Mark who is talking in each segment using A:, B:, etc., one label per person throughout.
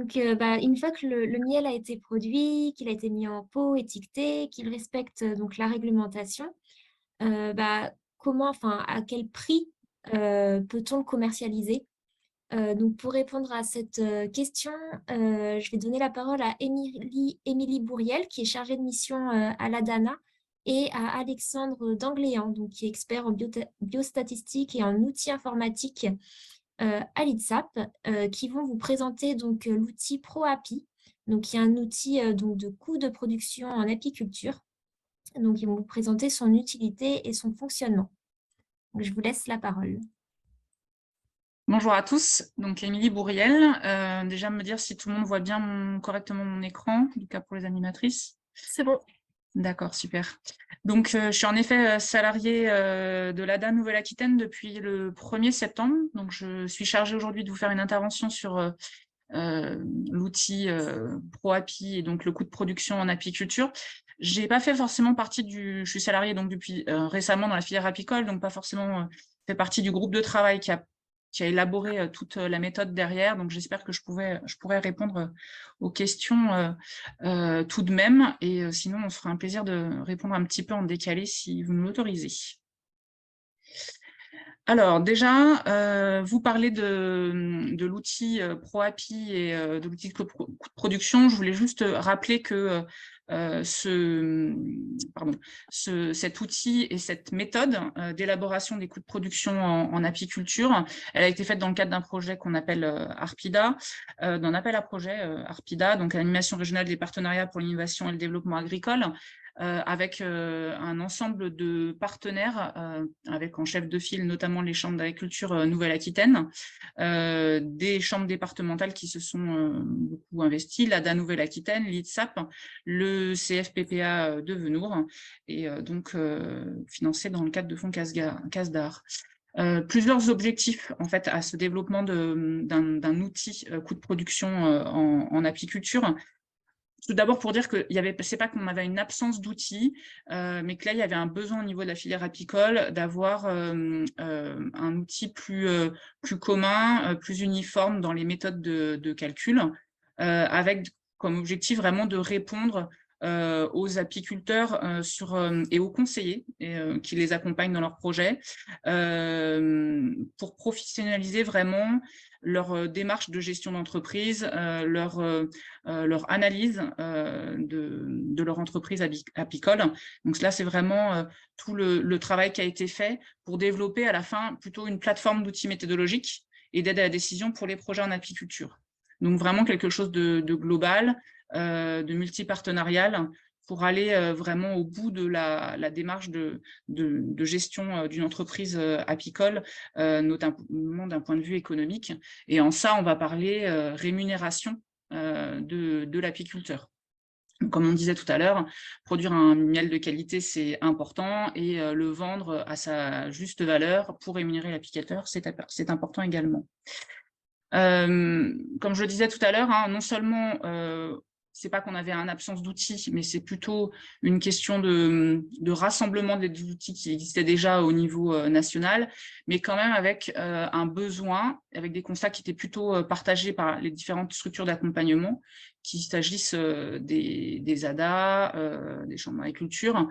A: Donc, une fois que le miel a été produit, qu'il a été mis en pot, étiqueté, qu'il respecte donc la réglementation, comment, enfin, à quel prix peut-on le commercialiser? Donc, pour répondre à cette question, je vais donner la parole à Émilie Bouriel, qui est chargée de mission à l'ADANA, et à Alexandre Dangléan, donc, qui est expert en biostatistique et en outils informatiques à l'ITSAP, qui vont vous présenter donc l'outil ProApi, donc qui est un outil donc de coût de production en apiculture. Donc, ils vont vous présenter son utilité et son fonctionnement. Donc, je vous laisse la parole.
B: Bonjour à tous, donc Émilie Bouriel. Déjà me dire si tout le monde voit bien correctement mon écran, en tout cas pour les animatrices.
A: C'est bon.
B: D'accord, super. Donc je suis en effet salariée de l'ADA Nouvelle-Aquitaine depuis le 1er septembre. Donc je suis chargée aujourd'hui de vous faire une intervention sur l'outil ProApi et donc le coût de production en apiculture. J'ai pas fait forcément partie je suis salariée donc depuis récemment dans la filière apicole, donc pas forcément fait partie du groupe de travail qui a élaboré toute la méthode derrière. Donc j'espère que je pourrais répondre aux questions tout de même. Et sinon, on se fera un plaisir de répondre un petit peu en décalé si vous nous l'autorisez. Alors déjà, vous parlez de l'outil ProApi et de l'outil de production. Je voulais juste rappeler que cet outil et cette méthode d'élaboration des coûts de production en apiculture, elle a été faite dans le cadre d'un projet qu'on appelle ARPIDA, d'un appel à projet ARPIDA, donc l'animation régionale des partenariats pour l'innovation et le développement agricole, avec un ensemble de partenaires, avec en chef de file notamment les chambres d'agriculture Nouvelle-Aquitaine, des chambres départementales qui se sont beaucoup investies, l'ADA Nouvelle-Aquitaine, l'ITSAP, le CFPPA de Venours, et donc financé dans le cadre de fonds CASDAR. Plusieurs objectifs en fait à ce développement d'un outil coût de production en apiculture. Tout d'abord pour dire que c'est pas qu'on avait une absence d'outils, mais que là, il y avait un besoin au niveau de la filière apicole d'avoir un outil plus commun, plus uniforme dans les méthodes de calcul, avec comme objectif vraiment de répondre aux apiculteurs et aux conseillers qui les accompagnent dans leurs projets, pour professionnaliser vraiment leur démarche de gestion d'entreprise, leur analyse de leur entreprise apicole. Donc là, c'est vraiment tout le travail qui a été fait pour développer à la fin plutôt une plateforme d'outils méthodologiques et d'aide à la décision pour les projets en apiculture. Donc vraiment quelque chose de global, de multipartenarial, pour aller vraiment au bout de la démarche de gestion d'une entreprise apicole, notamment d'un point de vue économique. Et en ça, on va parler rémunération de l'apiculteur. Comme on disait tout à l'heure, produire un miel de qualité, c'est important, et le vendre à sa juste valeur pour rémunérer l'apiculteur, c'est important également. Comme je le disais tout à l'heure, hein, non seulement c'est pas qu'on avait une absence d'outils, mais c'est plutôt une question de rassemblement des outils qui existaient déjà au niveau national, mais quand même avec un besoin, avec des constats qui étaient plutôt partagés par les différentes structures d'accompagnement, qu'il s'agisse des ADA, des chambres d'agriculture,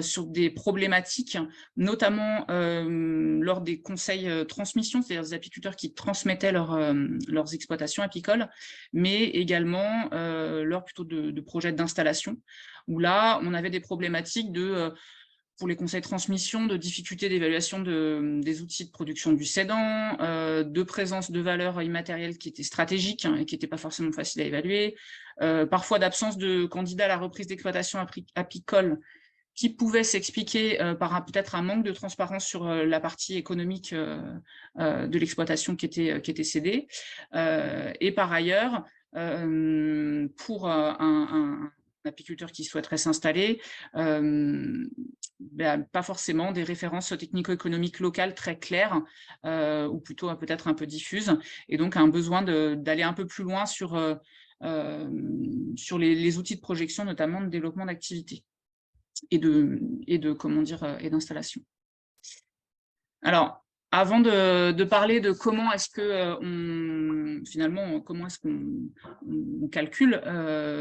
B: sur des problématiques, notamment lors des conseils transmission, c'est-à-dire des apiculteurs qui transmettaient leurs exploitations apicoles, mais également lors plutôt de projets d'installation, où là, on avait des problématiques pour les conseils de transmission, de difficultés d'évaluation des outils de production du cédant, de présence de valeurs immatérielles qui étaient stratégiques et qui n'étaient pas forcément faciles à évaluer, parfois d'absence de candidats à la reprise d'exploitation apicole, qui pouvait s'expliquer par peut-être un manque de transparence sur la partie économique de l'exploitation qui était cédée. Et par ailleurs, pour un apiculteur qui souhaiterait s'installer, pas forcément des références technico-économiques locales très claires, ou plutôt peut-être un peu diffuses, et donc un besoin d'aller un peu plus loin sur les outils de projection, notamment de développement d'activité et d'installation. Alors, Avant de parler de comment est-ce que comment est-ce qu'on calcule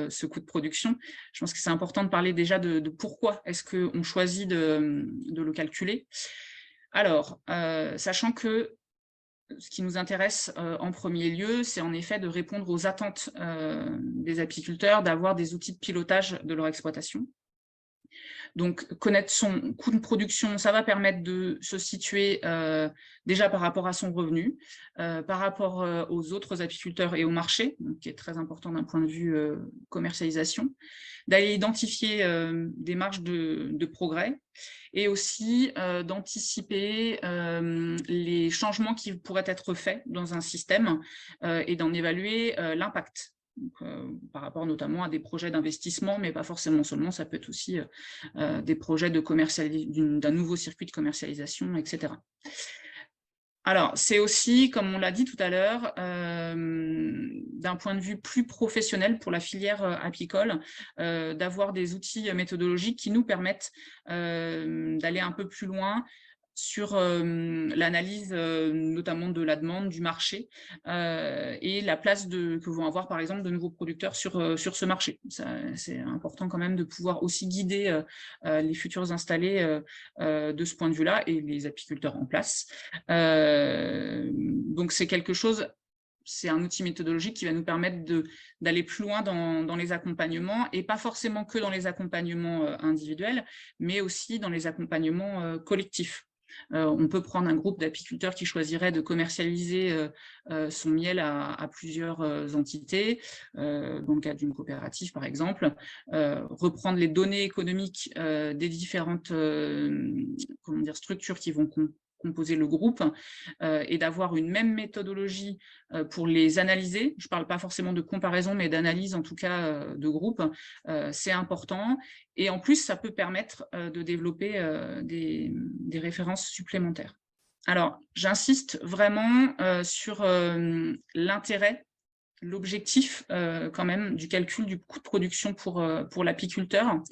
B: ce coût de production, je pense que c'est important de parler déjà de pourquoi est-ce qu'on choisit de le calculer. Alors, sachant que ce qui nous intéresse en premier lieu, c'est en effet de répondre aux attentes des apiculteurs, d'avoir des outils de pilotage de leur exploitation. Donc, connaître son coût de production, ça va permettre de se situer déjà par rapport à son revenu, par rapport aux autres apiculteurs et au marché, donc, qui est très important d'un point de vue commercialisation, d'aller identifier des marges de progrès et aussi d'anticiper les changements qui pourraient être faits dans un système et d'en évaluer l'impact. Donc, par rapport notamment à des projets d'investissement, mais pas forcément seulement, ça peut être aussi des projets d'un nouveau circuit de commercialisation, etc. Alors, c'est aussi, comme on l'a dit tout à l'heure, d'un point de vue plus professionnel pour la filière apicole, d'avoir des outils méthodologiques qui nous permettent d'aller un peu plus loin sur l'analyse notamment de la demande, du marché et la place que vont avoir par exemple de nouveaux producteurs sur ce marché. C'est important quand même de pouvoir aussi guider les futurs installés de ce point de vue-là et les apiculteurs en place. Donc c'est quelque chose, c'est un outil méthodologique qui va nous permettre d'aller plus loin dans les accompagnements, et pas forcément que dans les accompagnements individuels, mais aussi dans les accompagnements collectifs. On peut prendre un groupe d'apiculteurs qui choisirait de commercialiser son miel à plusieurs entités, dans le cadre d'une coopérative par exemple, reprendre les données économiques des différentes structures qui vont composer le groupe et d'avoir une même méthodologie pour les analyser. Je ne parle pas forcément de comparaison, mais d'analyse en tout cas de groupe. C'est important. Et en plus, ça peut permettre de développer des références supplémentaires. Alors, j'insiste vraiment sur l'intérêt, l'objectif quand même du calcul du coût de production pour l'apiculteur,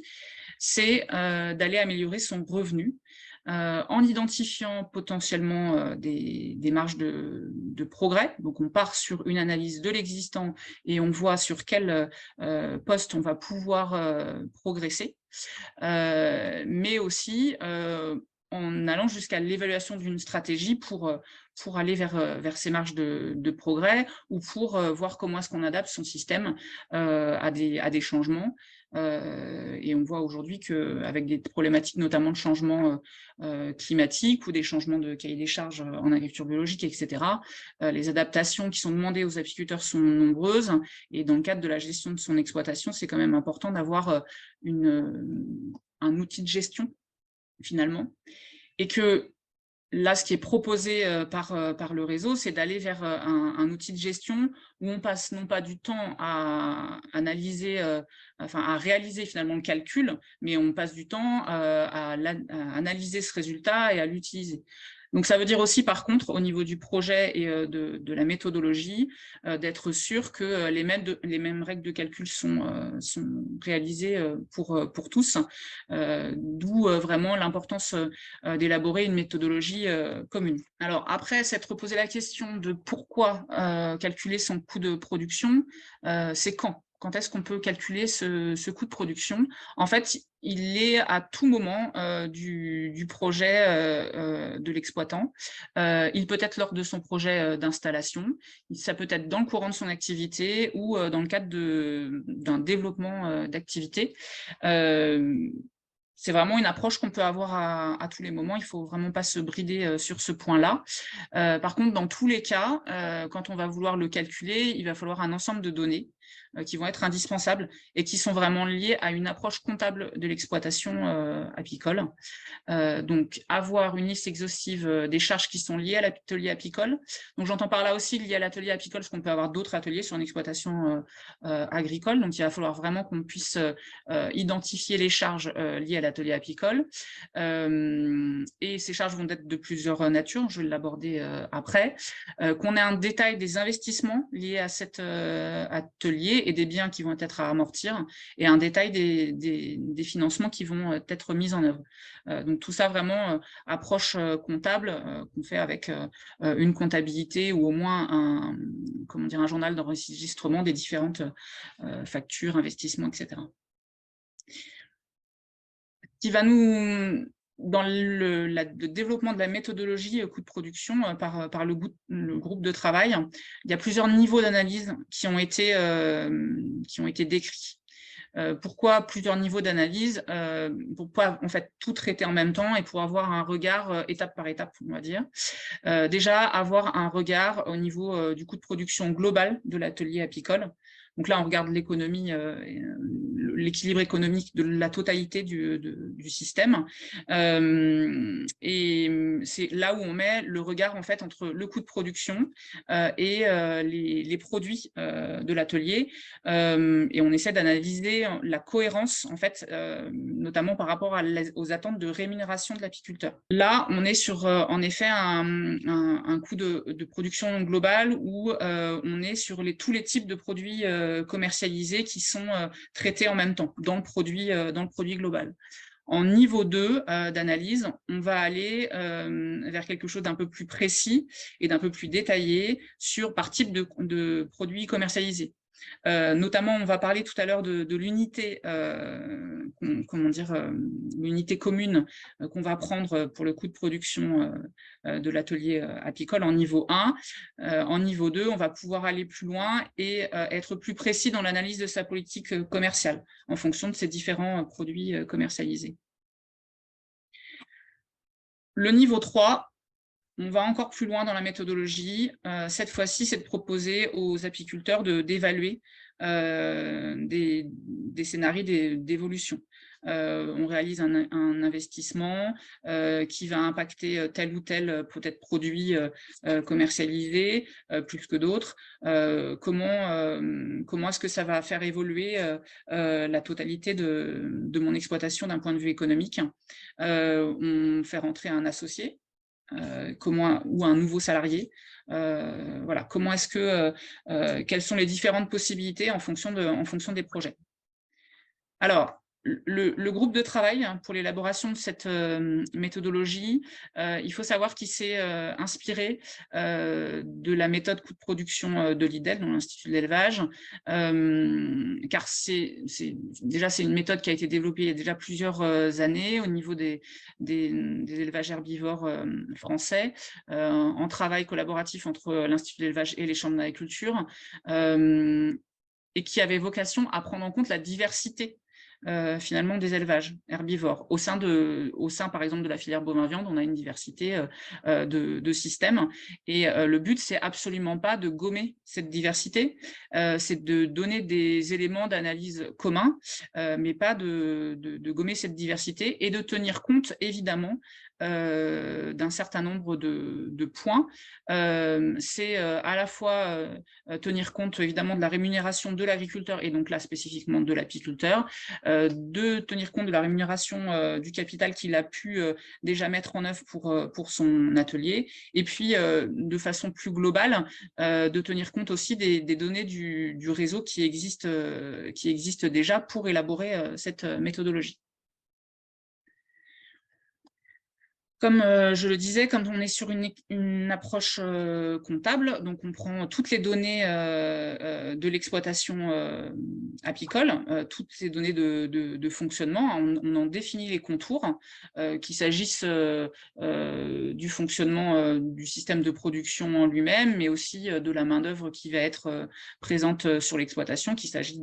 B: c'est d'aller améliorer son revenu en identifiant potentiellement des marges de progrès. Donc, on part sur une analyse de l'existant et on voit sur quel poste on va pouvoir progresser, mais aussi en allant jusqu'à l'évaluation d'une stratégie pour aller vers ces marges de progrès, ou pour voir comment est-ce qu'on adapte son système à des changements. Et on voit aujourd'hui qu'avec des problématiques notamment de changement climatique ou des changements de cahier des charges en agriculture biologique, etc., les adaptations qui sont demandées aux apiculteurs sont nombreuses, et dans le cadre de la gestion de son exploitation, c'est quand même important d'avoir un outil de gestion finalement, et que là, ce qui est proposé par le réseau, c'est d'aller vers un outil de gestion où on passe non pas du temps à analyser, à réaliser finalement le calcul, mais on passe du temps à analyser ce résultat et à l'utiliser. Donc, ça veut dire aussi, par contre, au niveau du projet et de la méthodologie, d'être sûr que les mêmes règles de calcul sont réalisées pour tous, d'où vraiment l'importance d'élaborer une méthodologie commune. Alors, après s'être posé la question de pourquoi calculer son coût de production, c'est quand ? Quand est-ce qu'on peut calculer ce coût de production? En fait, il est à tout moment du projet de l'exploitant. Il peut être lors de son projet d'installation, ça peut être dans le courant de son activité ou dans le cadre d'un développement d'activité. C'est vraiment une approche qu'on peut avoir à tous les moments. Il ne faut vraiment pas se brider sur ce point-là. Par contre, dans tous les cas, quand on va vouloir le calculer, il va falloir un ensemble de données qui vont être indispensables et qui sont vraiment liées à une approche comptable de l'exploitation apicole. Donc, avoir une liste exhaustive des charges qui sont liées à l'atelier apicole. Donc, j'entends par là aussi lié à l'atelier apicole, parce qu'on peut avoir d'autres ateliers sur une exploitation agricole. Donc, il va falloir vraiment qu'on puisse identifier les charges liées à l'atelier apicole. Et ces charges vont être de plusieurs natures, je vais l'aborder après. Qu'on ait un détail des investissements liés à cet atelier l'atelier et des biens qui vont être à amortir, et un détail des financements qui vont être mis en œuvre. Donc tout ça vraiment approche comptable qu'on fait avec une comptabilité ou au moins un journal d'enregistrement des différentes factures, investissements, etc. Qui va nous, dans le développement de la méthodologie coût de production par le groupe de travail, il y a plusieurs niveaux d'analyse qui ont été décrits. Pourquoi plusieurs niveaux d'analyse? Pour pas en fait tout traiter en même temps et pour avoir un regard étape par étape, on va dire. Déjà, avoir un regard au niveau du coût de production global de l'atelier apicole. Donc là, on regarde l'économie, l'équilibre économique de la totalité du système. Et c'est là où on met le regard en fait entre le coût de production et les produits de l'atelier. Et on essaie d'analyser la cohérence en fait, notamment par rapport aux attentes de rémunération de l'apiculteur. Là, on est sur en effet un coût de production global où on est sur tous les types de produits commercialisés qui sont traités en même temps dans le produit global. En niveau 2 d'analyse, on va aller vers quelque chose d'un peu plus précis et d'un peu plus détaillé par type de produits commercialisés. Notamment, on va parler tout à l'heure de l'unité, l'unité commune qu'on va prendre pour le coût de production de l'atelier apicole en niveau 1. En niveau 2, on va pouvoir aller plus loin et être plus précis dans l'analyse de sa politique commerciale en fonction de ces différents produits commercialisés. Le niveau 3, on va encore plus loin dans la méthodologie. Cette fois-ci, c'est de proposer aux apiculteurs d'évaluer des scénarios d'évolution. On réalise un investissement qui va impacter tel ou tel peut-être produit commercialisé plus que d'autres. Comment est-ce que ça va faire évoluer la totalité de mon exploitation d'un point de vue économique? On fait rentrer un associé ou un nouveau salarié. Voilà, comment est-ce que, quelles sont les différentes possibilités en fonction des projets. Alors, le groupe de travail pour l'élaboration de cette méthodologie, il faut savoir qu'il s'est inspiré de la méthode coût de production de l'IDEL, dans l'Institut de l'élevage, car c'est une méthode qui a été développée il y a déjà plusieurs années au niveau des élevages herbivores français, en travail collaboratif entre l'Institut de l'élevage et les chambres d'agriculture, et qui avait vocation à prendre en compte la diversité finalement des élevages herbivores. Au sein, par exemple, de la filière bovin-viande, on a une diversité de systèmes. Et le but, c'est absolument pas de gommer cette diversité, c'est de donner des éléments d'analyse communs, mais pas de gommer cette diversité et de tenir compte, évidemment, d'un certain nombre de points. C'est à la fois tenir compte, évidemment, de la rémunération de l'agriculteur et donc là, spécifiquement de l'apiculteur, de tenir compte de la rémunération du capital qu'il a pu déjà mettre en œuvre pour son atelier, et puis de façon plus globale, de tenir compte aussi des données du réseau qui existe déjà pour élaborer cette méthodologie. Comme je le disais, quand on est sur une approche comptable, donc on prend toutes les données de l'exploitation apicole, toutes ces données de fonctionnement, on en définit les contours, qu'il s'agisse du fonctionnement du système de production en lui-même, mais aussi de la main-d'œuvre qui va être présente sur l'exploitation, qu'il s'agisse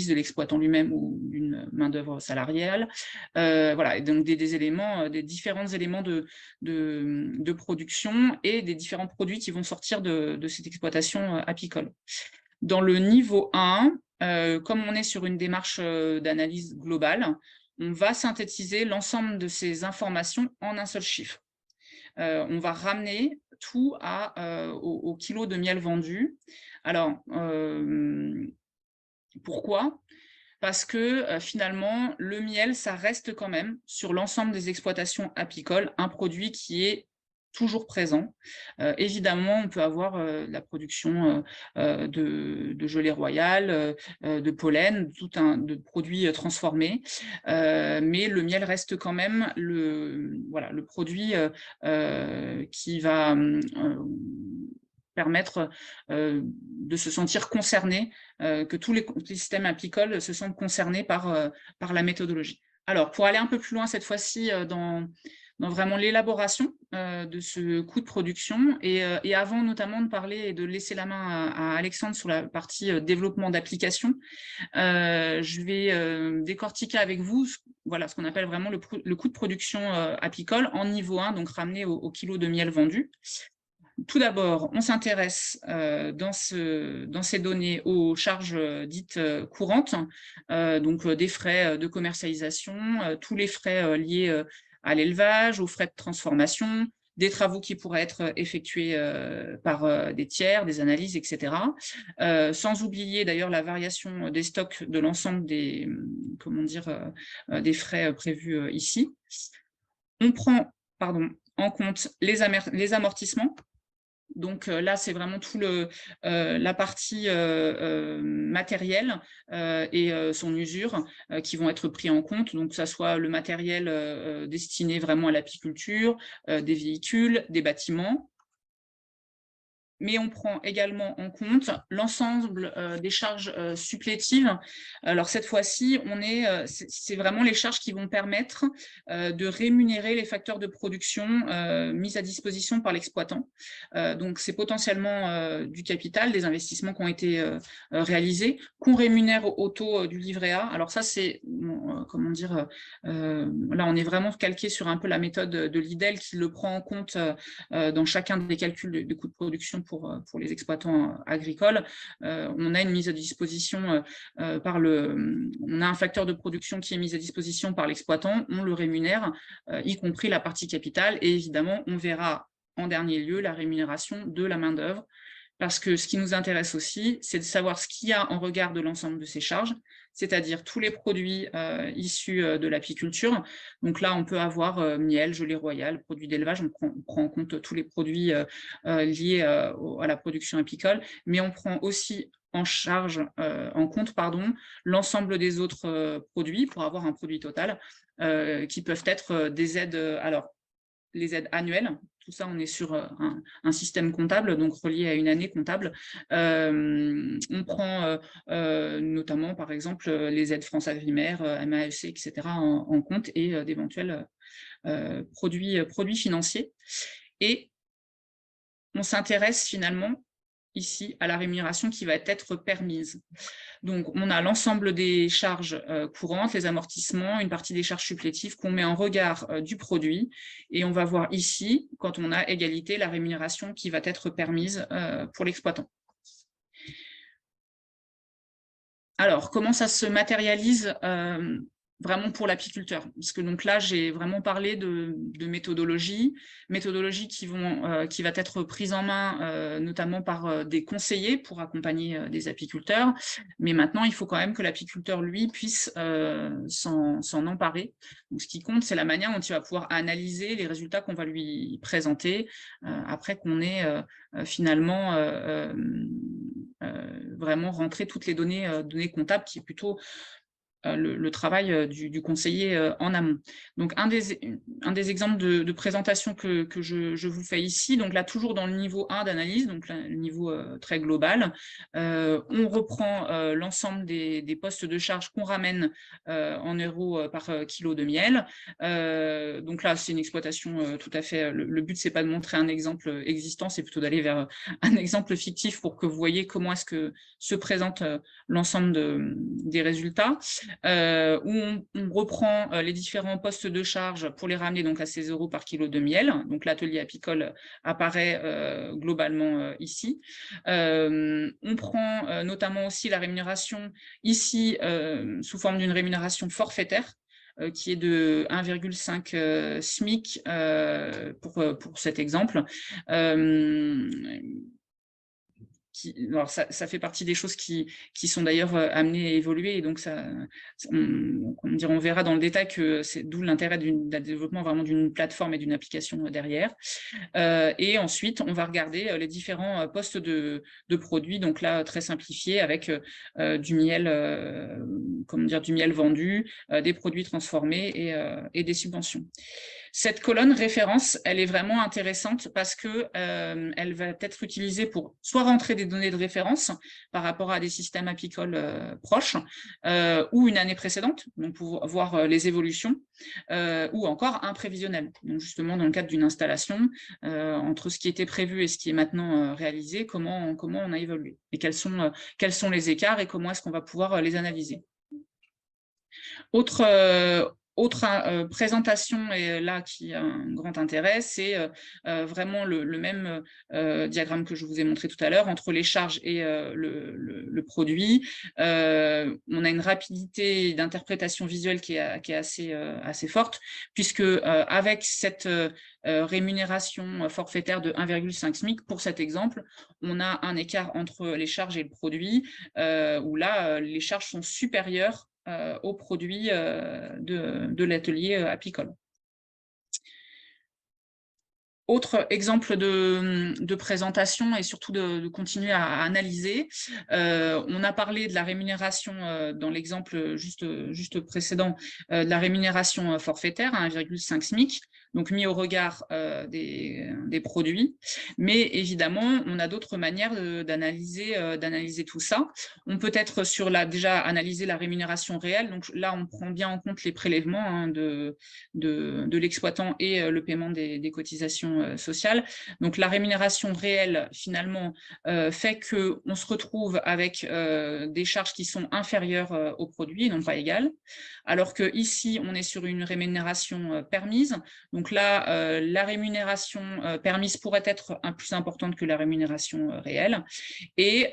B: de l'exploitant lui-même ou d'une main-d'œuvre salariale. Voilà, et donc des éléments, des différents éléments de production et des différents produits qui vont sortir de cette exploitation apicole. Dans le niveau 1, comme on est sur une démarche d'analyse globale, on va synthétiser l'ensemble de ces informations en un seul chiffre. On va ramener tout au kilo de miel vendu. Alors, pourquoi ? Parce que finalement, le miel, ça reste quand même, sur l'ensemble des exploitations apicoles, un produit qui est toujours présent. Évidemment, on peut avoir la production de gelée royale, de pollen, de produits transformés, mais le miel reste quand même le produit qui va permettre de se sentir concerné, que tous les systèmes apicoles se sentent concernés par la méthodologie. Alors, pour aller un peu plus loin cette fois-ci dans vraiment l'élaboration de ce coût de production, et avant notamment de parler et de laisser la main à Alexandre sur la partie développement d'application, je vais décortiquer avec vous ce qu'on appelle vraiment le coût de production apicole en niveau 1, donc ramené au kilo de miel vendu. Tout d'abord, on s'intéresse dans ces données aux charges dites courantes, donc des frais de commercialisation, tous les frais liés à l'élevage, aux frais de transformation, des travaux qui pourraient être effectués par des tiers, des analyses, etc. Sans oublier d'ailleurs la variation des stocks de l'ensemble des frais prévus ici. On prend en compte les amortissements. Donc là, c'est vraiment tout la partie matérielle et son usure qui vont être pris en compte. Donc, que ce soit le matériel destiné vraiment à l'apiculture, des véhicules, des bâtiments. Mais on prend également en compte l'ensemble des charges supplétives. Alors cette fois-ci, c'est vraiment les charges qui vont permettre de rémunérer les facteurs de production mis à disposition par l'exploitant. Donc c'est potentiellement du capital, des investissements qui ont été réalisés, qu'on rémunère au taux du livret A. Alors ça, c'est, là on est vraiment calqué sur un peu la méthode de l'IDEL qui le prend en compte dans chacun des calculs de coûts de production pour les exploitants agricoles. On a une mise à disposition on a un facteur de production qui est mis à disposition par l'exploitant, on le rémunère, y compris la partie capitale, et évidemment, on verra en dernier lieu la rémunération de la main-d'œuvre, parce que ce qui nous intéresse aussi, c'est de savoir ce qu'il y a en regard de l'ensemble de ces charges, c'est-à-dire tous les produits issus de l'apiculture. Donc là, on peut avoir miel, gelée royale, produits d'élevage, on prend en compte tous les produits liés à la production apicole, mais on prend aussi en compte l'ensemble des autres produits pour avoir un produit total qui peuvent être des aides, alors les aides annuelles. Tout ça, on est sur un système comptable, donc relié à une année comptable. On prend notamment, par exemple, les aides France Agrimaire, MAEC, etc. en compte, et d'éventuels produits financiers. Et on s'intéresse finalement ici à la rémunération qui va être permise. Donc, on a l'ensemble des charges courantes, les amortissements, une partie des charges supplétives qu'on met en regard du produit. Et on va voir ici, quand on a égalité, la rémunération qui va être permise pour l'exploitant. Alors, comment ça se matérialise vraiment pour l'apiculteur? Parce que donc là, j'ai vraiment parlé de méthodologie qui va être prise en main notamment par des conseillers pour accompagner des apiculteurs. Mais maintenant, il faut quand même que l'apiculteur, lui, puisse s'en emparer. Donc, ce qui compte, c'est la manière dont il va pouvoir analyser les résultats qu'on va lui présenter après qu'on ait finalement vraiment rentré toutes les données comptables, qui est plutôt le travail du conseiller en amont. Donc, un des exemples de présentation que je vous fais ici, donc là, toujours dans le niveau 1 d'analyse, donc là, le niveau très global, on reprend l'ensemble des postes de charge qu'on ramène en euros par kilo de miel. Donc là, c'est une exploitation tout à fait... Le but, c'est pas de montrer un exemple existant, c'est plutôt d'aller vers un exemple fictif pour que vous voyez comment est-ce que se présente l'ensemble des résultats. Où on reprend les différents postes de charge pour les ramener donc à 16 € par kilo de miel. Donc l'atelier apicole apparaît globalement ici. On prend notamment aussi la rémunération ici sous forme d'une rémunération forfaitaire qui est de 1,5 SMIC pour cet exemple. alors ça fait partie des choses qui sont d'ailleurs amenées à évoluer, et donc on verra dans le détail que c'est d'où l'intérêt du développement vraiment d'une plateforme et d'une application derrière. Et ensuite, on va regarder les différents postes de produits, donc là, très simplifié, avec du miel, du miel vendu, des produits transformés et des subventions. Cette colonne référence, elle est vraiment intéressante parce que elle va être utilisée pour soit rentrer des données de référence par rapport à des systèmes apicoles proches ou une année précédente, donc pour voir les évolutions, ou encore un prévisionnel. Donc justement, dans le cadre d'une installation, entre ce qui était prévu et ce qui est maintenant réalisé, comment on a évolué et quels sont les écarts et comment est-ce qu'on va pouvoir les analyser. Autre présentation, et là qui a un grand intérêt, c'est vraiment le même diagramme que je vous ai montré tout à l'heure entre les charges et le produit. On a une rapidité d'interprétation visuelle qui est assez forte, puisque avec cette rémunération forfaitaire de 1,5 SMIC, pour cet exemple, on a un écart entre les charges et le produit, où là, les charges sont supérieures aux produits de l'atelier apicole. Autre exemple de présentation et surtout de continuer à analyser, on a parlé de la rémunération dans l'exemple juste précédent, de la rémunération forfaitaire à 1,5 SMIC, donc mis au regard des produits. Mais évidemment, on a d'autres manières d'analyser tout ça. On peut être déjà analyser la rémunération réelle. Donc là, on prend bien en compte les prélèvements de l'exploitant et le paiement des cotisations sociales. Donc la rémunération réelle, finalement, fait qu'on se retrouve avec des charges qui sont inférieures aux produits et non pas égales. Alors qu'ici, on est sur une rémunération permise. Donc là, la rémunération permise pourrait être plus importante que la rémunération réelle. Et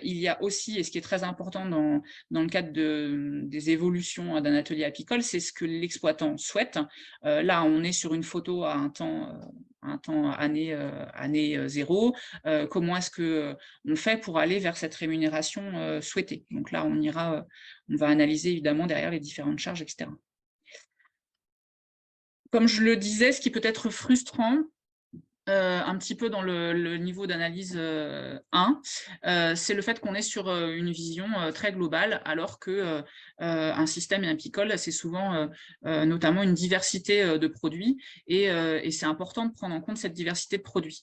B: il y a aussi, et ce qui est très important dans le cadre des évolutions d'un atelier apicole, c'est ce que l'exploitant souhaite. Là, on est sur une photo à un temps année 0. Comment est-ce qu'on fait pour aller vers cette rémunération souhaitée? Donc là, on va analyser évidemment derrière les différentes charges, etc. Comme je le disais, ce qui peut être frustrant, un petit peu dans le niveau d'analyse 1, c'est le fait qu'on est sur une vision très globale, alors que un système apicole, c'est souvent notamment une diversité de produits, et c'est important de prendre en compte cette diversité de produits.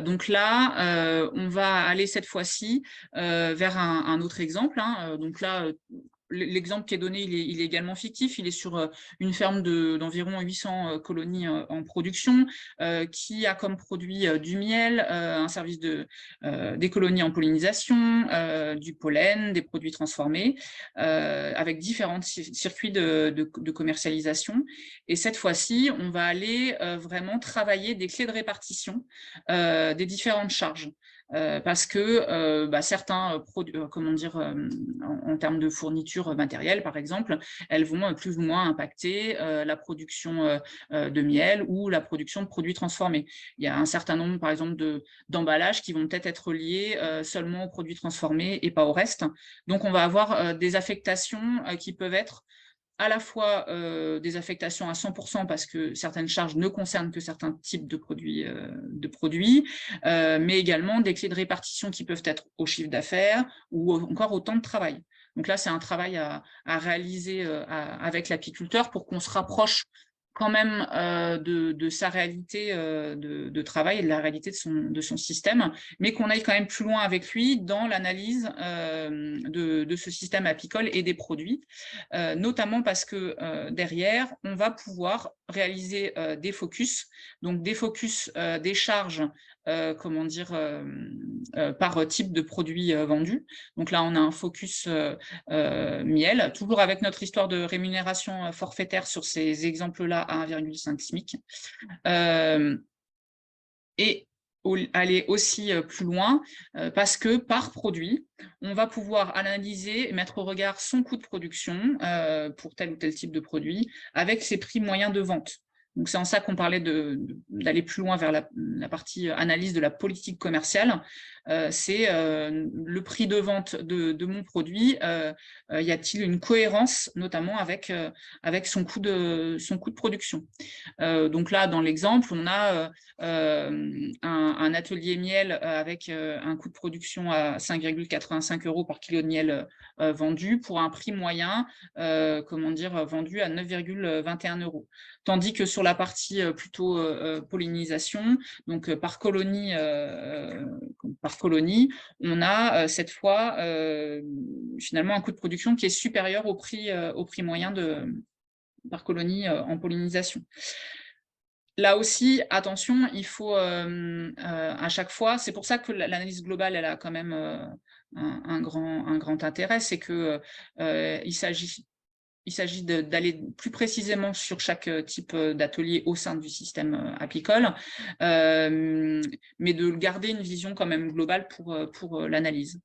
B: Donc là, on va aller cette fois-ci vers un autre exemple. Donc là, l'exemple qui est donné, il est également fictif. Il est sur une ferme d'environ 800 colonies en production, qui a comme produit du miel, un service des colonies en pollinisation, du pollen, des produits transformés, avec différents circuits de commercialisation. Et cette fois-ci, on va aller vraiment travailler des clés de répartition des différentes charges. Parce que certains produits, en termes de fourniture matérielle, par exemple, elles vont plus ou moins impacter la production de miel ou la production de produits transformés. Il y a un certain nombre, par exemple, d'emballages qui vont peut-être être liés seulement aux produits transformés et pas au reste. Donc, on va avoir des affectations qui peuvent être à la fois des affectations à 100% parce que certaines charges ne concernent que certains types de produits, mais également des clés de répartition qui peuvent être au chiffre d'affaires ou encore au temps de travail. Donc là, c'est un travail à réaliser avec l'apiculteur pour qu'on se rapproche quand même de sa réalité de travail et de la réalité de son système, mais qu'on aille quand même plus loin avec lui dans l'analyse de ce système apicole et des produits, notamment parce que derrière, on va pouvoir réaliser des focus, donc des focus des charges par type de produit vendu. Donc là, on a un focus miel, toujours avec notre histoire de rémunération forfaitaire sur ces exemples-là à 1,5 SMIC. Et aller aussi plus loin, parce que par produit, on va pouvoir analyser et mettre au regard son coût de production pour tel ou tel type de produit, avec ses prix moyens de vente. Donc c'est en ça qu'on parlait d'aller plus loin vers la partie analyse de la politique commerciale. c'est le prix de vente de mon produit. Y a-t-il une cohérence, notamment avec son coût de production. Donc là, dans l'exemple, on a un atelier miel avec un coût de production à 5,85 € par kilo de miel vendu pour un prix moyen, vendu à 9,21 €. Tandis que sur la partie plutôt pollinisation, donc par colonie, on a cette fois finalement un coût de production qui est supérieur au prix moyen par colonie en pollinisation. Là aussi, attention, il faut à chaque fois, c'est pour ça que l'analyse globale, elle a quand même un grand intérêt, c'est que il s'agit d'aller plus précisément sur chaque type d'atelier au sein du système apicole, mais de garder une vision quand même globale pour l'analyse.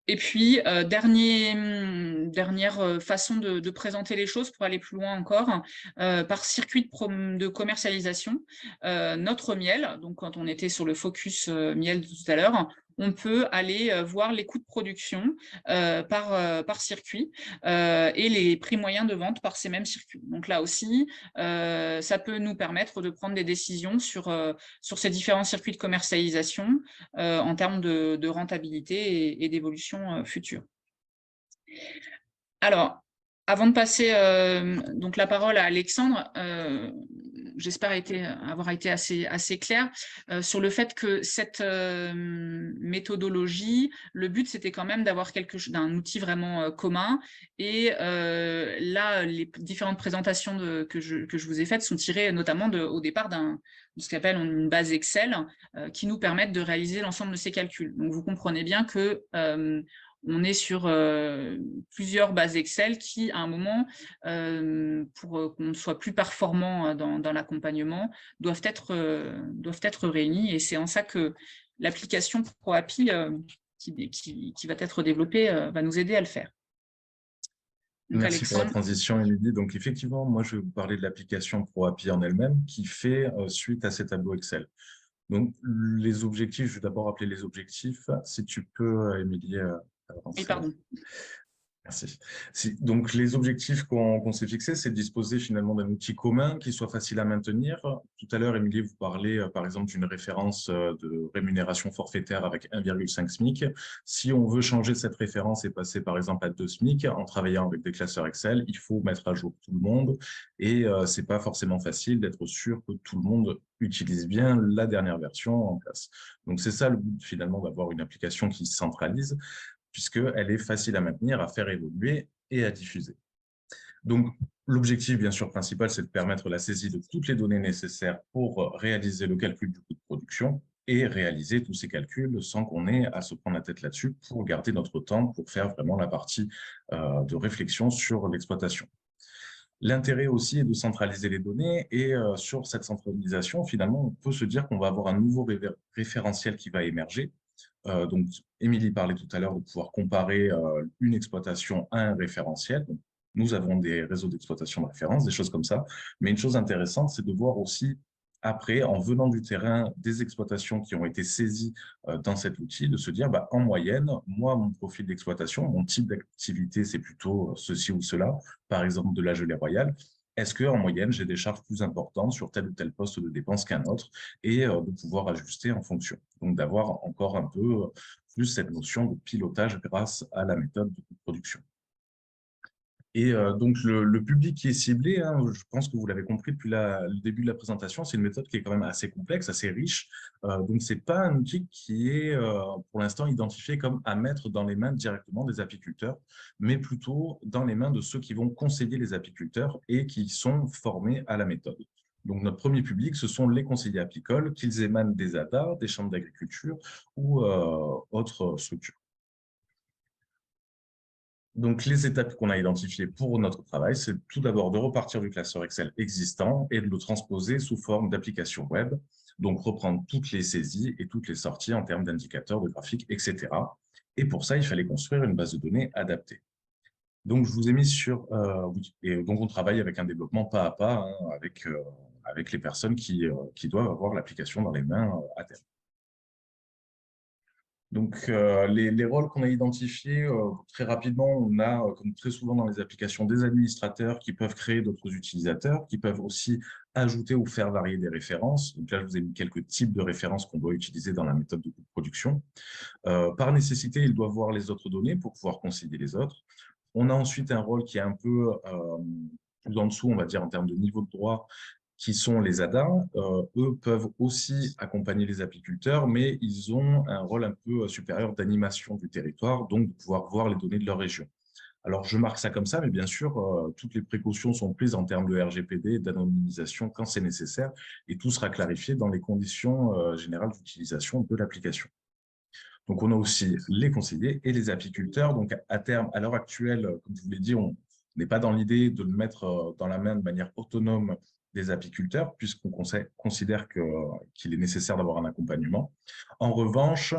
B: Et puis, dernière façon de présenter les choses pour aller plus loin encore, par circuit de commercialisation. Notre miel, donc quand on était sur le focus miel de tout à l'heure, on peut aller voir les coûts de production par circuit et les prix moyens de vente par ces mêmes circuits. Donc là aussi, ça peut nous permettre de prendre des décisions sur ces différents circuits de commercialisation en termes de rentabilité et d'évolution future. Alors, avant de passer donc la parole à Alexandre, j'espère avoir été assez claire sur le fait que cette méthodologie, le but, c'était quand même d'avoir d'un outil vraiment commun. Et là, les différentes présentations que je vous ai faites sont tirées notamment au départ de ce qu'on appelle une base Excel qui nous permettent de réaliser l'ensemble de ces calculs. Donc, vous comprenez bien que on est sur plusieurs bases Excel qui, à un moment, pour qu'on soit plus performant dans l'accompagnement, doivent être réunies. Et c'est en ça que l'application ProAPI qui va être développée va nous aider à le faire.
C: Donc, merci pour la transition, Émilie. Donc, effectivement, moi, je vais vous parler de l'application ProAPI en elle-même qui fait suite à ces tableaux Excel. Donc, les objectifs, je vais d'abord rappeler les objectifs. Si tu peux, Émilie, avancer.
B: Oui, pardon.
C: Merci. Donc, les objectifs qu'on s'est fixés, c'est de disposer finalement d'un outil commun qui soit facile à maintenir. Tout à l'heure, Émilie, vous parlez par exemple d'une référence de rémunération forfaitaire avec 1,5 SMIC. Si on veut changer cette référence et passer par exemple à 2 SMIC en travaillant avec des classeurs Excel, il faut mettre à jour tout le monde et ce n'est pas forcément facile d'être sûr que tout le monde utilise bien la dernière version en place. Donc, c'est ça le but finalement d'avoir une application qui se centralise, puisqu'elle est facile à maintenir, à faire évoluer et à diffuser. Donc, l'objectif, bien sûr, principal, c'est de permettre la saisie de toutes les données nécessaires pour réaliser le calcul du coût de production et réaliser tous ces calculs sans qu'on ait à se prendre la tête là-dessus pour garder notre temps pour faire vraiment la partie de réflexion sur l'exploitation. L'intérêt aussi est de centraliser les données et sur cette centralisation, finalement, on peut se dire qu'on va avoir un nouveau référentiel qui va émerger. Donc, Émilie parlait tout à l'heure de pouvoir comparer une exploitation à un référentiel. Donc, nous avons des réseaux d'exploitation de référence, des choses comme ça. Mais une chose intéressante, c'est de voir aussi, après, en venant du terrain, des exploitations qui ont été saisies dans cet outil, de se dire, bah, en moyenne, moi, mon profil d'exploitation, mon type d'activité, c'est plutôt ceci ou cela, par exemple de la gelée royale. Est-ce qu'en moyenne, j'ai des charges plus importantes sur tel ou tel poste de dépense qu'un autre et de pouvoir ajuster en fonction. Donc, d'avoir encore un peu plus cette notion de pilotage grâce à la méthode de production. Et donc, le public qui est ciblé, hein, je pense que vous l'avez compris depuis le début de la présentation, c'est une méthode qui est quand même assez complexe, assez riche. Donc, ce n'est pas un outil qui est, pour l'instant, identifié comme à mettre dans les mains directement des apiculteurs, mais plutôt dans les mains de ceux qui vont conseiller les apiculteurs et qui sont formés à la méthode. Donc, notre premier public, ce sont les conseillers apicoles, qu'ils émanent des ADA, des chambres d'agriculture ou autres structures. Donc, les étapes qu'on a identifiées pour notre travail, c'est tout d'abord de repartir du classeur Excel existant et de le transposer sous forme d'application web. Donc, reprendre toutes les saisies et toutes les sorties en termes d'indicateurs, de graphiques, etc. Et pour ça, il fallait construire une base de données adaptée. Donc, je vous ai mis sur... oui, et donc on travaille avec un développement pas à pas, hein, avec avec les personnes qui doivent avoir l'application dans les mains à terme. Donc, les rôles qu'on a identifiés, très rapidement, on a, comme très souvent dans les applications, des administrateurs qui peuvent créer d'autres utilisateurs, qui peuvent aussi ajouter ou faire varier des références. Donc là, je vous ai mis quelques types de références qu'on doit utiliser dans la méthode de production. Par nécessité, ils doivent voir les autres données pour pouvoir concilier les autres. On a ensuite un rôle qui est un peu plus en dessous, on va dire, en termes de niveau de droit, qui sont les ADA. Eux peuvent aussi accompagner les apiculteurs, mais ils ont un rôle un peu supérieur d'animation du territoire, donc de pouvoir voir les données de leur région. Alors, je marque ça comme ça, mais bien sûr, toutes les précautions sont prises en termes de RGPD et d'anonymisation quand c'est nécessaire, et tout sera clarifié dans les conditions générales d'utilisation de l'application. Donc, on a aussi les conseillers et les apiculteurs. Donc, à terme, à l'heure actuelle, comme je vous l'ai dit, on n'est pas dans l'idée de le mettre dans la main de manière autonome des apiculteurs, puisqu'on considère qu'il est nécessaire d'avoir un accompagnement. En revanche,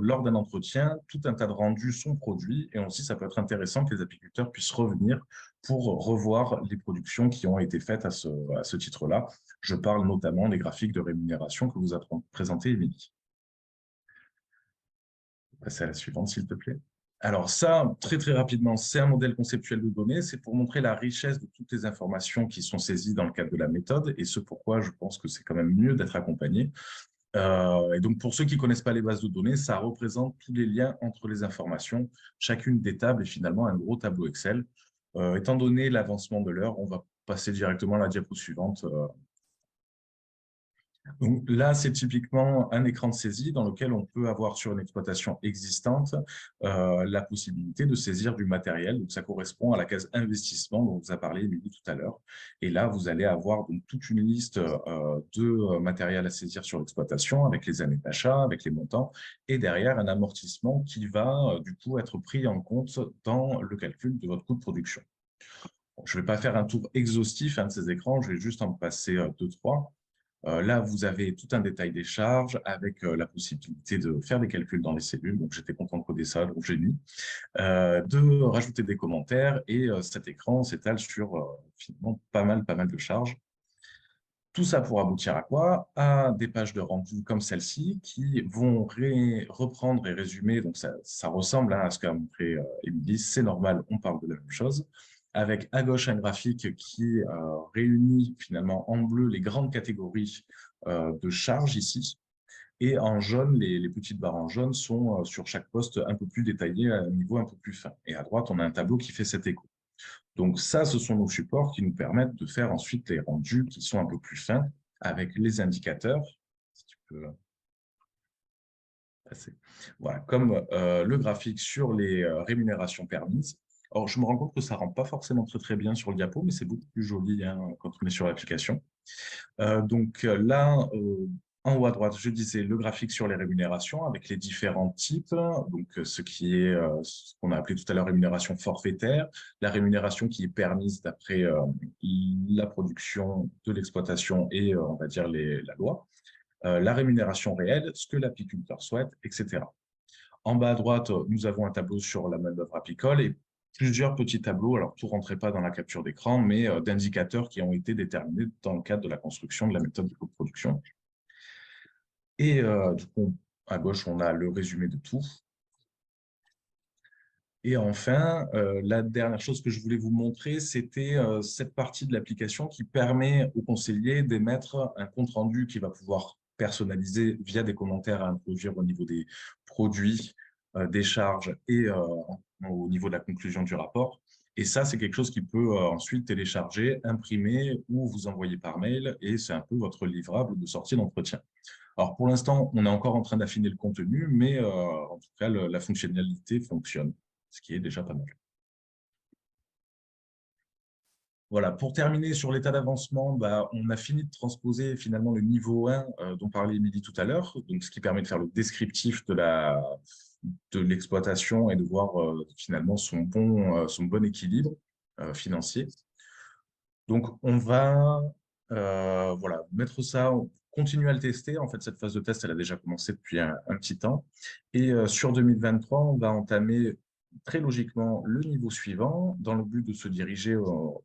C: lors d'un entretien, tout un tas de rendus sont produits et aussi, ça peut être intéressant que les apiculteurs puissent revenir pour revoir les productions qui ont été faites à ce titre-là. Je parle notamment des graphiques de rémunération que vous a présenté Émilie. Passer à la suivante, s'il te plaît. Alors ça, très très rapidement, c'est un modèle conceptuel de données. C'est pour montrer la richesse de toutes les informations qui sont saisies dans le cadre de la méthode et ce pourquoi je pense que c'est quand même mieux d'être accompagné. Et donc, pour ceux qui ne connaissent pas les bases de données, ça représente tous les liens entre les informations. Chacune des tables est finalement un gros tableau Excel. Étant donné l'avancement de l'heure, on va passer directement à la diapo suivante. Donc là, c'est typiquement un écran de saisie dans lequel on peut avoir sur une exploitation existante la possibilité de saisir du matériel. Donc ça correspond à la case investissement dont vous a parlé Émilie tout à l'heure. Et là, vous allez avoir donc toute une liste de matériel à saisir sur l'exploitation avec les années d'achat, avec les montants et derrière un amortissement qui va du coup être pris en compte dans le calcul de votre coût de production. Bon, je ne vais pas faire un tour exhaustif de ces écrans, je vais juste en passer deux, trois. Là, vous avez tout un détail des charges avec la possibilité de faire des calculs dans les cellules. Donc, j'étais content de coder ça, donc j'ai mis. De rajouter des commentaires et cet écran s'étale sur finalement pas mal de charges. Tout ça pour aboutir à quoi? À des pages de rendu comme celle-ci qui vont reprendre et résumer. Donc, ça ressemble à ce qu'a montré Émilie. C'est normal, on parle de la même chose. Avec à gauche un graphique qui réunit finalement en bleu les grandes catégories de charges ici. Et en jaune, les petites barres en jaune sont sur chaque poste un peu plus détaillées à un niveau un peu plus fin. Et à droite, on a un tableau qui fait cet écho. Donc ça, ce sont nos supports qui nous permettent de faire ensuite les rendus qui sont un peu plus fins avec les indicateurs. Si tu peux passer. Voilà, comme le graphique sur les rémunérations permises. Alors, je me rends compte que ça ne rend pas forcément très bien sur le diapo, mais c'est beaucoup plus joli quand on est sur l'application. Donc là, en haut à droite, je disais le graphique sur les rémunérations avec les différents types. Donc, ce qui est ce qu'on a appelé tout à l'heure rémunération forfaitaire, la rémunération qui est permise d'après la production de l'exploitation et, on va dire, la loi. La rémunération réelle, ce que l'apiculteur souhaite, etc. En bas à droite, nous avons un tableau sur la main-d'œuvre apicole et plusieurs petits tableaux, alors tout ne rentrait pas dans la capture d'écran, mais d'indicateurs qui ont été déterminés dans le cadre de la construction de la méthode de coproduction. Et du coup, à gauche, on a le résumé de tout. Et enfin, la dernière chose que je voulais vous montrer, c'était cette partie de l'application qui permet au conseiller d'émettre un compte-rendu qui va pouvoir personnaliser via des commentaires à introduire au niveau des produits, des charges et au niveau de la conclusion du rapport. Et ça, c'est quelque chose qui peut ensuite télécharger, imprimer ou vous envoyer par mail. Et c'est un peu votre livrable de sortie d'entretien. Alors, pour l'instant, on est encore en train d'affiner le contenu, mais en tout cas, la fonctionnalité fonctionne, ce qui est déjà pas mal. Voilà, pour terminer sur l'état d'avancement, on a fini de transposer finalement le niveau 1 dont parlait Émilie tout à l'heure, donc ce qui permet de faire le descriptif de l'exploitation et de voir finalement son bon équilibre financier. Donc, on va voilà, mettre ça, continuer à le tester. En fait, cette phase de test, elle a déjà commencé depuis un petit temps. Et sur 2023, on va entamer très logiquement le niveau suivant dans le but de se diriger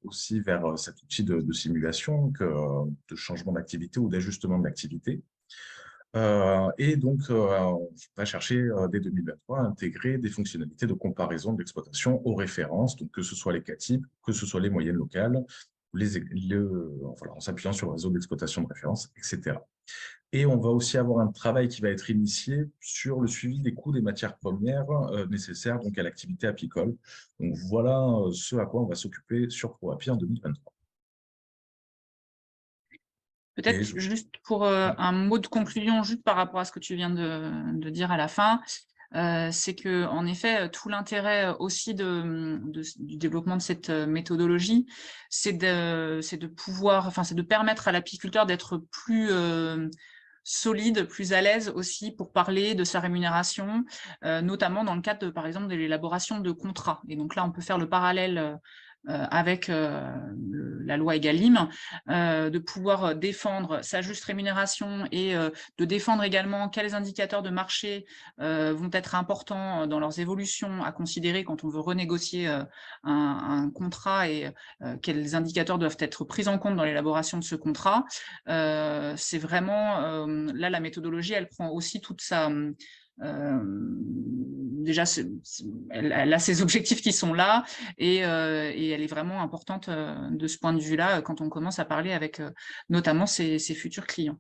C: aussi vers cet outil de simulation, de changement d'activité ou d'ajustement de l'activité. Et donc, on va chercher dès 2023 à intégrer des fonctionnalités de comparaison de l'exploitation aux références, donc que ce soit les CATIB, que ce soit les moyennes locales, voilà, en s'appuyant sur le réseau d'exploitation de référence, etc. Et on va aussi avoir un travail qui va être initié sur le suivi des coûts des matières premières nécessaires donc, à l'activité apicole. Donc voilà ce à quoi on va s'occuper sur ProApi en 2023.
B: Peut-être juste pour un mot de conclusion, juste par rapport à ce que tu viens de dire à la fin, c'est que en effet, tout l'intérêt aussi du développement de cette méthodologie, c'est de pouvoir, enfin, c'est de permettre à l'apiculteur d'être plus solide, plus à l'aise aussi pour parler de sa rémunération, notamment dans le cadre, par exemple, de l'élaboration de contrats. Et donc là, on peut faire le parallèle avec la loi Egalim, de pouvoir défendre sa juste rémunération et de défendre également quels indicateurs de marché vont être importants dans leurs évolutions à considérer quand on veut renégocier un contrat et quels indicateurs doivent être pris en compte dans l'élaboration de ce contrat. C'est vraiment, là, la méthodologie, elle prend aussi toute sa... déjà, elle a ses objectifs qui sont là et elle est vraiment importante de ce point de vue-là quand on commence à parler avec notamment ses futurs clients.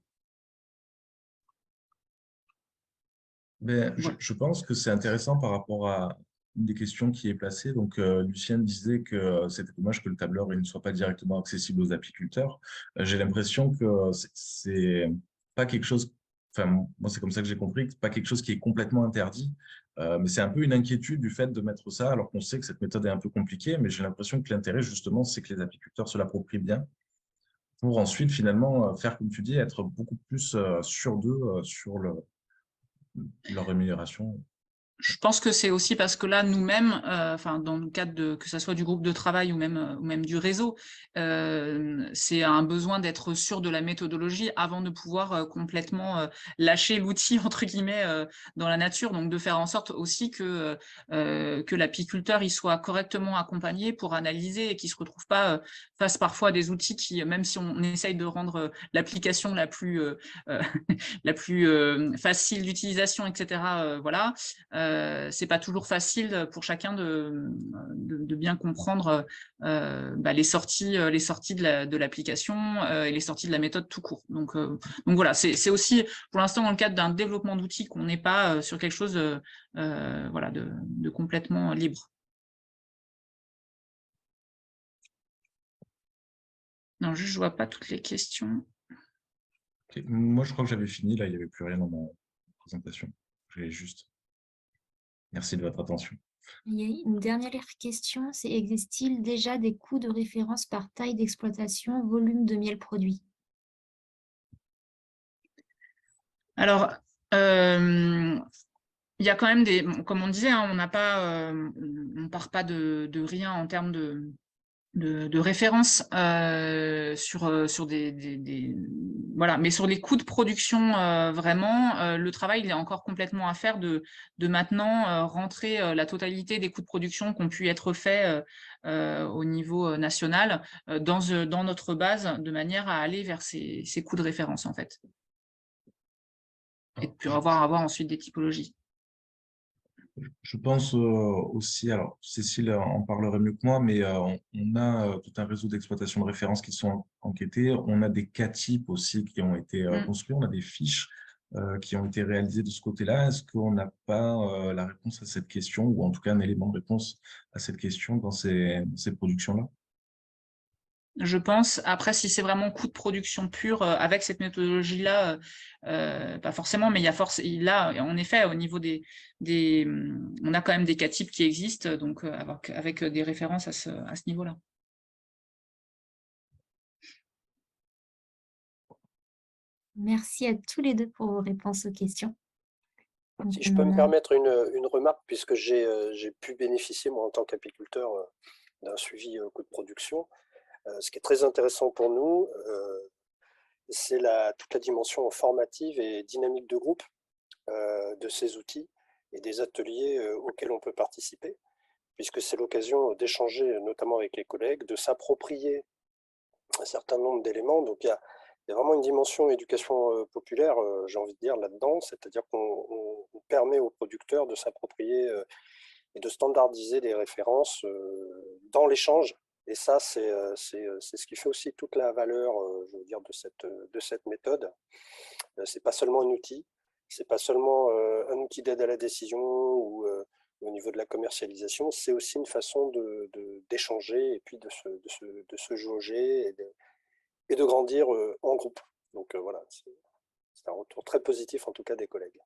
C: Ben,
B: Voilà.
C: je pense que c'est intéressant par rapport à une des questions qui est placée. Donc, Lucienne disait que c'était dommage que le tableur il ne soit pas directement accessible aux apiculteurs. J'ai l'impression que c'est pas quelque chose, enfin, moi, c'est comme ça que j'ai compris, que c'est pas quelque chose qui est complètement interdit. Mais c'est un peu une inquiétude du fait de mettre ça, alors qu'on sait que cette méthode est un peu compliquée. Mais j'ai l'impression que l'intérêt, justement, c'est que les apiculteurs se l'approprient bien pour ensuite, finalement, faire, comme tu dis, être beaucoup plus sûr d'eux, sur leur rémunération.
B: Je pense que c'est aussi parce que là, nous-mêmes, enfin, dans le cadre de que ça soit du groupe de travail ou même du réseau, c'est un besoin d'être sûr de la méthodologie avant de pouvoir complètement lâcher l'outil entre guillemets dans la nature. Donc de faire en sorte aussi que l'apiculteur il soit correctement accompagné pour analyser et qu'il se retrouve pas face parfois à des outils qui, même si on essaye de rendre l'application la plus la plus facile d'utilisation, etc. Voilà. C'est pas toujours facile pour chacun de bien comprendre les sorties de l'application et les sorties de la méthode tout court. Donc voilà, c'est aussi pour l'instant dans le cadre d'un développement d'outils qu'on n'est pas sur quelque chose voilà, de complètement libre. Non, juste, je vois pas toutes les questions.
C: Ok. Moi, je crois que j'avais fini. Là, il n'y avait plus rien dans ma présentation. Juste. Merci de votre attention.
A: Il y a une dernière question, c'est existe-t-il déjà des coûts de référence par taille d'exploitation, volume de miel produit?
B: Alors, il y a quand même des, comme on disait, hein, on n'a pas, on part pas de rien en termes de référence sur des voilà, mais sur les coûts de production vraiment le travail il est encore complètement à faire de maintenant rentrer la totalité des coûts de production qui ont pu être faits au niveau national dans notre base de manière à aller vers ces coûts de référence en fait et puis avoir ensuite des typologies.
C: Je pense aussi, alors Cécile en parlerait mieux que moi, mais on a tout un réseau d'exploitation de référence qui sont enquêtés. On a des cas types aussi qui ont été construits. On a des fiches qui ont été réalisées de ce côté-là. Est-ce qu'on n'a pas la réponse à cette question, ou en tout cas un élément de réponse à cette question dans ces productions-là?
B: Je pense. Après, si c'est vraiment coût de production pur, avec cette méthodologie-là, pas forcément, mais là, en effet, au niveau on a quand même des cas types qui existent, donc avec des références à ce niveau-là.
A: Merci à tous les deux pour vos réponses aux questions.
D: Si je peux me permettre une remarque, puisque j'ai pu bénéficier, moi, en tant qu'apiculteur, d'un suivi coût de production. Ce qui est très intéressant pour nous, c'est toute la dimension formative et dynamique de groupe de ces outils et des ateliers auxquels on peut participer. puisque c'est l'occasion d'échanger notamment avec les collègues, de s'approprier un certain nombre d'éléments. Donc il y a vraiment une dimension éducation populaire, j'ai envie de dire, là-dedans, c'est-à-dire qu'on permet aux producteurs de s'approprier et de standardiser les références dans l'échange. Et ça, c'est ce qui fait aussi toute la valeur, je veux dire, de cette méthode. C'est pas seulement un outil, c'est pas seulement un outil d'aide à la décision ou au niveau de la commercialisation, c'est aussi une façon d'échanger et puis de se jauger et de grandir en groupe. Donc voilà, c'est un retour très positif en tout cas des collègues.